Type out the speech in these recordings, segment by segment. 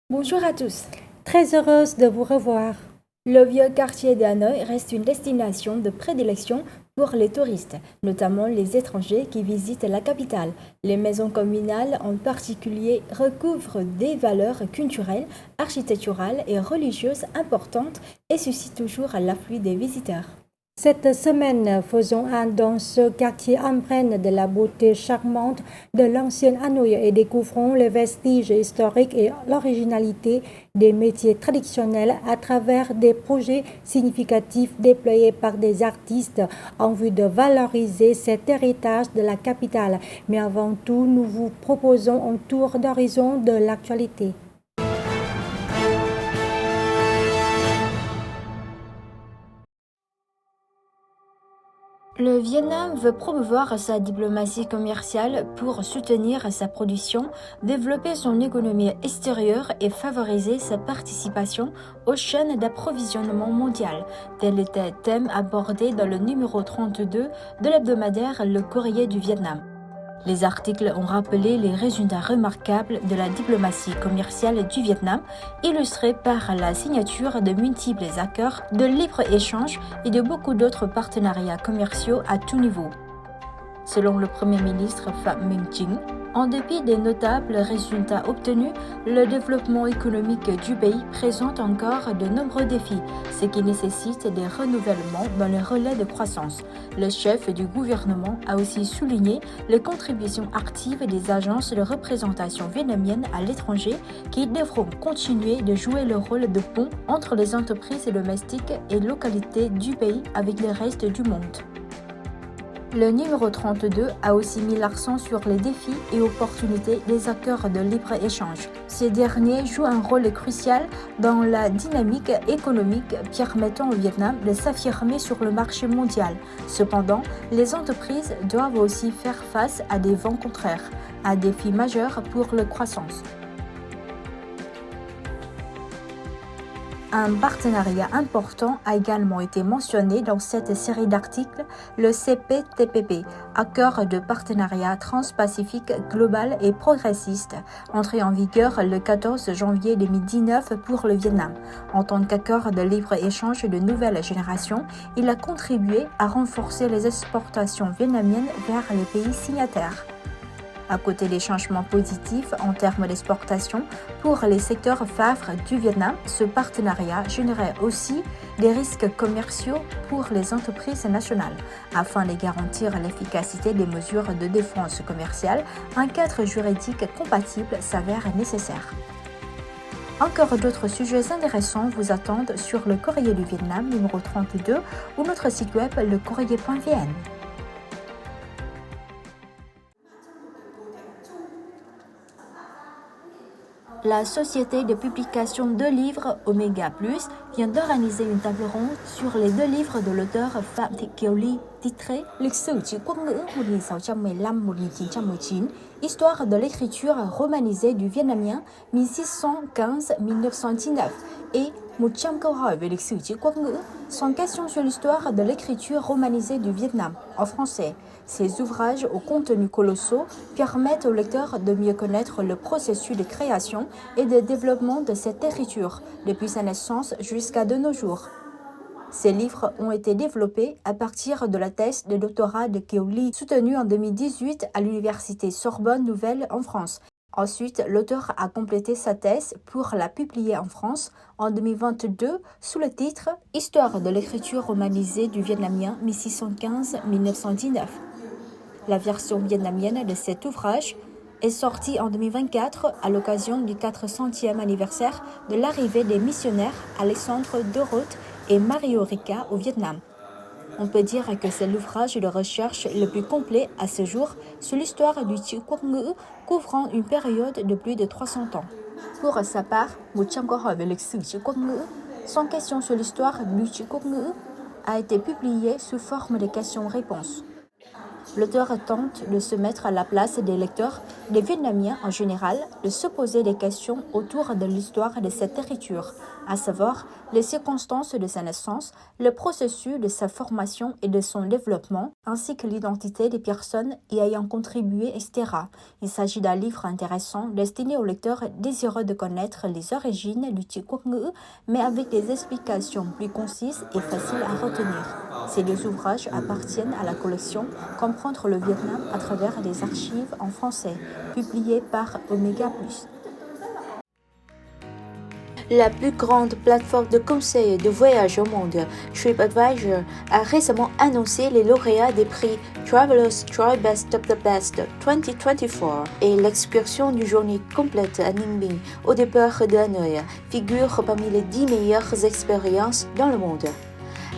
Bonjour à tous. Très heureuse de vous revoir. Le vieux quartier d'Hanoï reste une destination de prédilection pour les touristes, notamment les étrangers qui visitent la capitale. Les maisons communales en particulier recouvrent des valeurs culturelles, architecturales et religieuses importantes et suscitent toujours l'afflux des visiteurs. Cette semaine, faisons un dans ce quartier empreint de la beauté charmante de l'ancienne Hanoï et découvrons les vestiges historiques et l'originalité des métiers traditionnels à travers des projets significatifs déployés par des artistes en vue de valoriser cet héritage de la capitale. Mais avant tout, nous vous proposons un tour d'horizon de l'actualité. Le Vietnam veut promouvoir sa diplomatie commerciale pour soutenir sa production, développer son économie extérieure et favoriser sa participation aux chaînes d'approvisionnement mondiales. Tel était le thème abordé dans le numéro 32 de l'hebdomadaire Le Courrier du Vietnam. Les articles ont rappelé les résultats remarquables de la diplomatie commerciale du Vietnam, illustrés par la signature de multiples accords de libre-échange et de beaucoup d'autres partenariats commerciaux à tout niveau. Selon le Premier ministre Phạm Minh Chính, en dépit des notables résultats obtenus, le développement économique du pays présente encore de nombreux défis, ce qui nécessite des renouvellements dans les relais de croissance. Le chef du gouvernement a aussi souligné les contributions actives des agences de représentation vietnamiennes à l'étranger qui devront continuer de jouer le rôle de pont entre les entreprises domestiques et localités du pays avec le reste du monde. Le numéro 32 a aussi mis l'accent sur les défis et opportunités des accords de libre-échange. Ces derniers jouent un rôle crucial dans la dynamique économique permettant au Vietnam de s'affirmer sur le marché mondial. Cependant, les entreprises doivent aussi faire face à des vents contraires, un défi majeur pour la croissance. Un partenariat important a également été mentionné dans cette série d'articles, le CPTPP, accord de partenariat transpacifique global et progressiste, entré en vigueur le 14 janvier 2019 pour le Vietnam. En tant qu'accord de libre-échange de nouvelle génération, il a contribué à renforcer les exportations vietnamiennes vers les pays signataires. À côté des changements positifs en termes d'exportation, pour les secteurs phares du Vietnam, ce partenariat générait aussi des risques commerciaux pour les entreprises nationales. Afin de garantir l'efficacité des mesures de défense commerciale, un cadre juridique compatible s'avère nécessaire. Encore d'autres sujets intéressants vous attendent sur le Courrier du Vietnam numéro 32 ou notre site web lecourrier.vn. La société de publication de livres Omega Plus vient d'organiser une table ronde sur les deux livres de l'auteur Phạm Thị Kiều Ly titrés Lịch sử chữ quốc ngữ 1615-1919, Histoire de l'écriture romanisée du vietnamien 1615-1919 et 100 câu hỏi về lịch sử chữ quốc ngữ, 100 questions sur l'histoire de l'écriture romanisée du Vietnam, en français. Ces ouvrages aux contenus colossaux permettent aux lecteurs de mieux connaître le processus de création et de développement de cette écriture, depuis sa naissance jusqu'à de nos jours. Ces livres ont été développés à partir de la thèse de doctorat de Kiều Ly, soutenue en 2018 à l'Université Sorbonne Nouvelle en France. Ensuite, l'auteur a complété sa thèse pour la publier en France en 2022 sous le titre « Histoire de l'écriture romanisée du vietnamien 1615-1919 ». La version vietnamienne de cet ouvrage est sortie en 2024 à l'occasion du 400e anniversaire de l'arrivée des missionnaires Alexandre Doroth et Mario Ricca au Vietnam. On peut dire que c'est l'ouvrage de recherche le plus complet à ce jour sur l'histoire du chữ quốc ngữ, couvrant une période de plus de 300 ans. Pour sa part, 100 câu hỏi về lịch sử chữ quốc ngữ, 100 questions sur l'histoire du chữ quốc ngữ, a été publié sous forme de questions-réponses. l'auteur tente de se mettre à la place des lecteurs, des Vietnamiens en général, de se poser des questions autour de l'histoire de cette écriture, à savoir les circonstances de sa naissance, le processus de sa formation et de son développement, ainsi que l'identité des personnes y ayant contribué, etc. Il s'agit d'un livre intéressant destiné aux lecteurs désireux de connaître les origines du Tri Quốc ngữ, mais avec des explications plus concises et faciles à retenir. Ces deux ouvrages appartiennent à la collection Comprendre le Vietnam à travers des archives en français, publiées par Omega+. La plus grande plateforme de conseil de voyage au monde, TripAdvisor, a récemment annoncé les lauréats des prix Travelers Try Best of the Best 2024 et l'excursion d'une journée complète à Ninh Bình au départ de Hanoï figure parmi les 10 meilleures expériences dans le monde.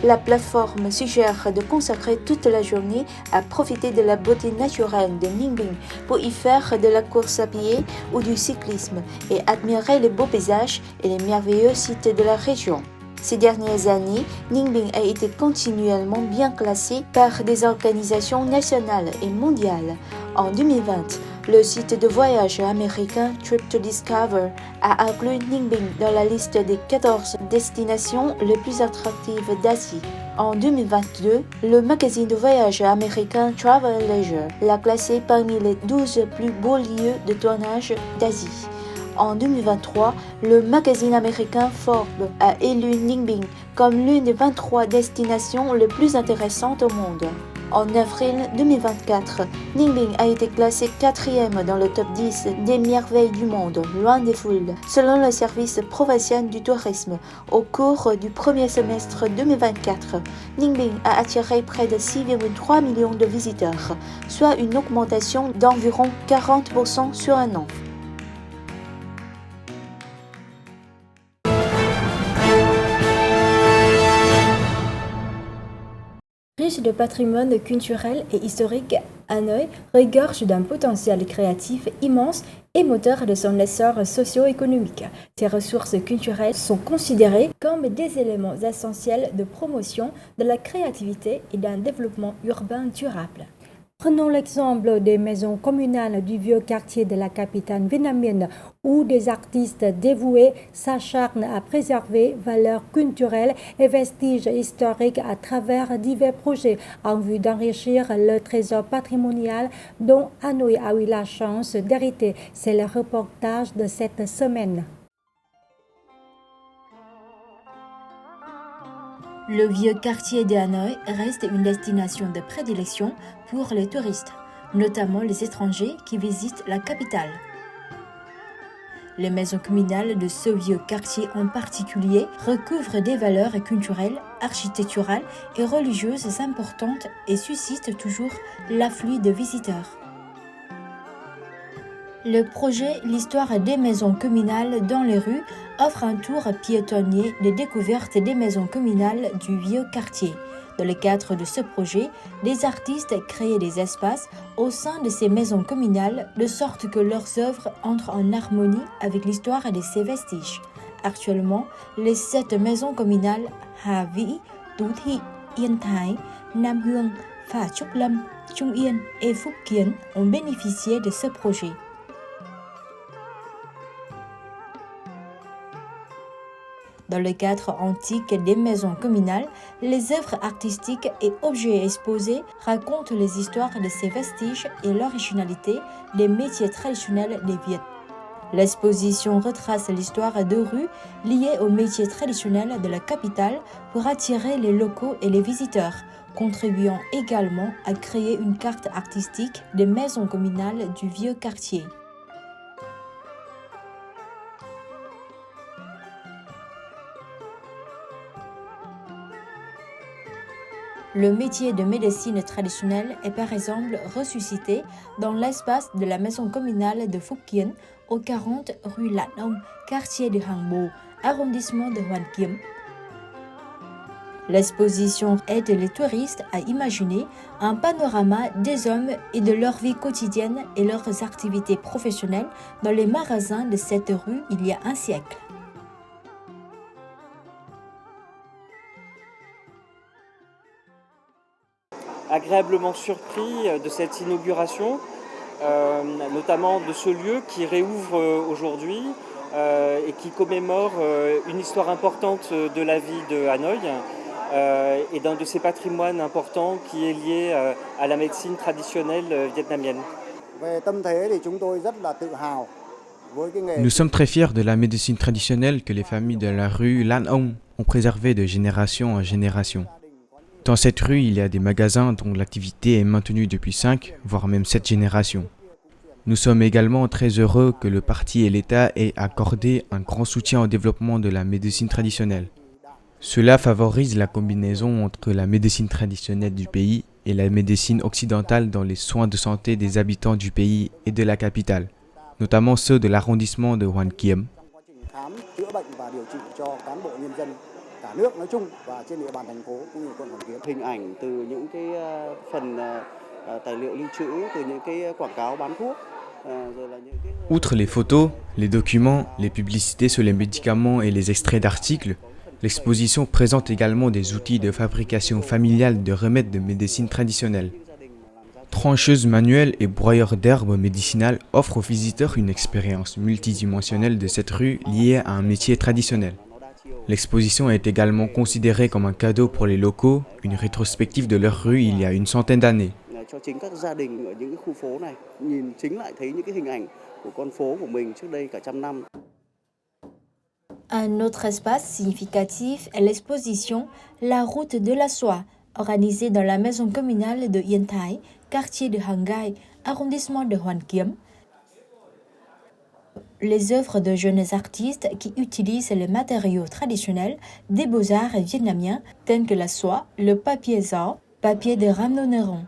La plateforme suggère de consacrer toute la journée à profiter de la beauté naturelle de Ninh Bình pour y faire de la course à pied ou du cyclisme et admirer les beaux paysages et les merveilleux sites de la région. Ces dernières années, Ninh Bình a été continuellement bien classé par des organisations nationales et mondiales. En 2020, le site de voyage américain Trip to Discover a inclus Ninh Bình dans la liste des 14 destinations les plus attractives d'Asie. En 2022, le magazine de voyage américain Travel Leisure l'a classé parmi les 12 plus beaux lieux de tournage d'Asie. En 2023, le magazine américain Forbes a élu Ninh Bình comme l'une des 23 destinations les plus intéressantes au monde. En avril 2024, Ninh Bình a été classé 4e dans le top 10 des merveilles du monde, loin des foules, selon le service provincial du tourisme. Au cours du premier semestre 2024, Ninh Bình a attiré près de 6,3 millions de visiteurs, soit une augmentation d'environ 40% sur un an. Riche de patrimoine culturel et historique, Hanoï regorge d'un potentiel créatif immense et moteur de son essor socio-économique. Ces ressources culturelles sont considérées comme des éléments essentiels de promotion de la créativité et d'un développement urbain durable. Prenons l'exemple des maisons communales du vieux quartier de la capitale vietnamienne où des artistes dévoués s'acharnent à préserver valeurs culturelles et vestiges historiques à travers divers projets en vue d'enrichir le trésor patrimonial dont Hanoï a eu la chance d'hériter. C'est le reportage de cette semaine. Le vieux quartier de Hanoï reste une destination de prédilection pour les touristes, notamment les étrangers qui visitent la capitale. Les maisons communales de ce vieux quartier en particulier recouvrent des valeurs culturelles, architecturales et religieuses importantes et suscitent toujours l'afflux de visiteurs. Le projet L'histoire des maisons communales dans les rues offre un tour piétonnier de découverte des maisons communales du vieux quartier. Dans le cadre de ce projet, des artistes créent des espaces au sein de ces maisons communales de sorte que leurs œuvres entrent en harmonie avec l'histoire de ces vestiges. Actuellement, les 7 maisons communales Hà Vĩ, Tú Thị, Yên Thái, Nam Hương, Phả Trúc Lâm, Trung Yên et Phúc Kiến ont bénéficié de ce projet. Dans le cadre antique des maisons communales, les œuvres artistiques et objets exposés racontent les histoires de ces vestiges et l'originalité des métiers traditionnels des Viet. L'exposition retrace l'histoire de rues liées aux métiers traditionnels de la capitale pour attirer les locaux et les visiteurs, contribuant également à créer une carte artistique des maisons communales du vieux quartier. Le métier de médecine traditionnelle est par exemple ressuscité dans l'espace de la maison communale de Phúc Kiến, au 40 rue Lan Ông, quartier de Hàng Bồ, arrondissement de Hoàn Kiếm. L'exposition aide les touristes à imaginer un panorama des hommes et de leur vie quotidienne et leurs activités professionnelles dans les magasins de cette rue il y a un siècle. agréablement surpris de cette inauguration, notamment de ce lieu qui réouvre aujourd'hui et qui commémore une histoire importante de la vie de Hanoï et d'un de ses patrimoines importants qui est lié à la médecine traditionnelle vietnamienne. Nous sommes très fiers de la médecine traditionnelle que les familles de la rue Lan Ông ont préservée de génération en génération. Dans cette rue, il y a des magasins dont l'activité est maintenue depuis 5, voire même 7 générations. Nous sommes également très heureux que le parti et l'État aient accordé un grand soutien au développement de la médecine traditionnelle. Cela favorise la combinaison entre la médecine traditionnelle du pays et la médecine occidentale dans les soins de santé des habitants du pays et de la capitale, notamment ceux de l'arrondissement de Hoàn Kiếm. Outre les photos, les documents, les publicités sur les médicaments et les extraits d'articles, l'exposition présente également des outils de fabrication familiale de remèdes de médecine traditionnelle. Trancheuses manuelles et broyeurs d'herbes médicinales offrent aux visiteurs une expérience multidimensionnelle de cette rue liée à un métier traditionnel. L'exposition est également considérée comme un cadeau pour les locaux, une rétrospective de leur rue il y a une centaine d'années. Un autre espace significatif est l'exposition La route de la soie, organisée dans la maison communale de Yên Thái, quartier de Hang Gai, arrondissement de Hoàn Kiếm. Les œuvres de jeunes artistes qui utilisent les matériaux traditionnels des beaux-arts vietnamiens tels que la soie, le papier zao, papier de rhamnonneron,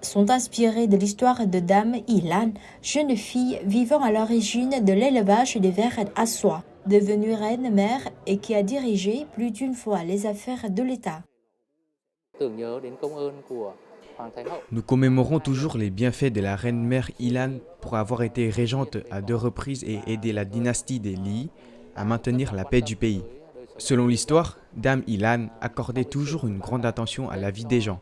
sont inspirées de l'histoire de Dame Y Lan, jeune fille vivant à l'origine de l'élevage des vers à soie, devenue reine-mère et qui a dirigé plus d'une fois les affaires de l'État. Nous commémorons toujours les bienfaits de la reine-mère Y Lan pour avoir été régente à 2 reprises et aider la dynastie des Ly à maintenir la paix du pays. Selon l'histoire, Dame Y Lan accordait toujours une grande attention à la vie des gens.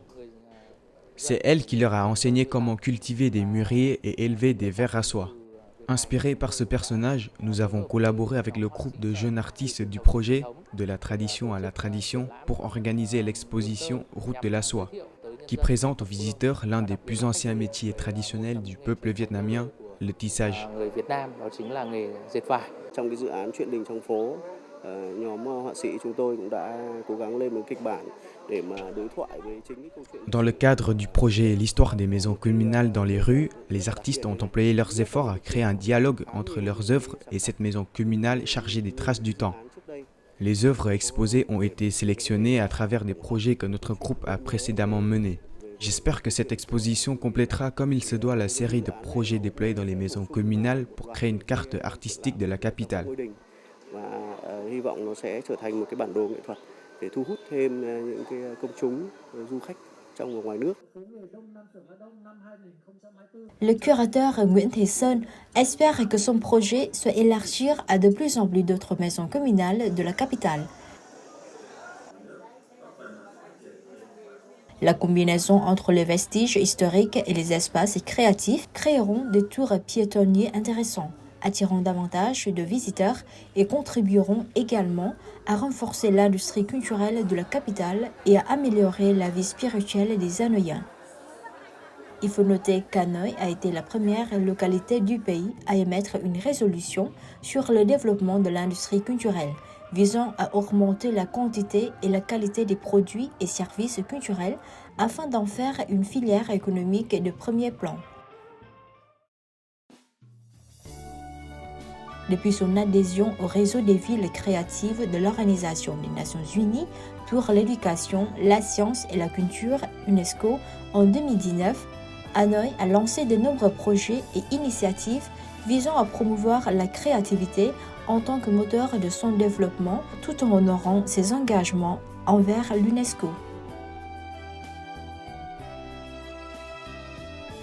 C'est elle qui leur a enseigné comment cultiver des mûriers et élever des vers à soie. Inspiré par ce personnage, nous avons collaboré avec le groupe de jeunes artistes du projet De la tradition à la tradition pour organiser l'exposition Route de la soie, qui présente aux visiteurs l'un des plus anciens métiers traditionnels du peuple vietnamien, le tissage. Dans le cadre du projet L'histoire des maisons communales dans les rues, les artistes ont employé leurs efforts à créer un dialogue entre leurs œuvres et cette maison communale chargée des traces du temps. Les œuvres exposées ont été sélectionnées à travers des projets que notre groupe a précédemment menés. J'espère que cette exposition complétera comme il se doit la série de projets déployés dans les maisons communales pour créer une carte artistique de la capitale. Le curateur Nguyễn Thế Sơn espère que son projet soit élargi à de plus en plus d'autres maisons communales de la capitale. La combinaison entre les vestiges historiques et les espaces créatifs créeront des tours piétonniers intéressants, attirant davantage de visiteurs et contribueront également à renforcer l'industrie culturelle de la capitale et à améliorer la vie spirituelle des Hanoïens. Il faut noter qu'Hanoï a été la première localité du pays à émettre une résolution sur le développement de l'industrie culturelle, visant à augmenter la quantité et la qualité des produits et services culturels afin d'en faire une filière économique de premier plan. Depuis son adhésion au réseau des villes créatives de l'Organisation des Nations Unies pour l'éducation, la science et la culture UNESCO en 2019, Hanoï a lancé de nombreux projets et initiatives visant à promouvoir la créativité en tant que moteur de son développement tout en honorant ses engagements envers l'UNESCO.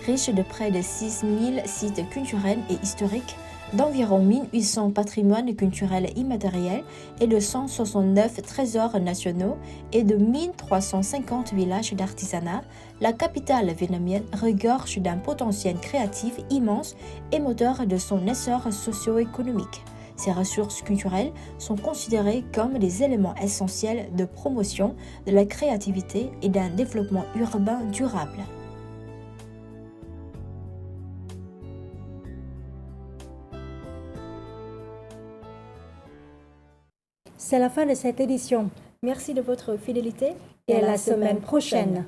Riche de près de 6000 sites culturels et historiques, d'environ 1800 patrimoines culturels immatériels et de 169 trésors nationaux et de 1350 villages d'artisanat, la capitale vietnamienne regorge d'un potentiel créatif immense et moteur de son essor socio-économique. Ces ressources culturelles sont considérées comme des éléments essentiels de promotion de la créativité et d'un développement urbain durable. C'est la fin de cette édition. Merci de votre fidélité Et à la semaine prochaine.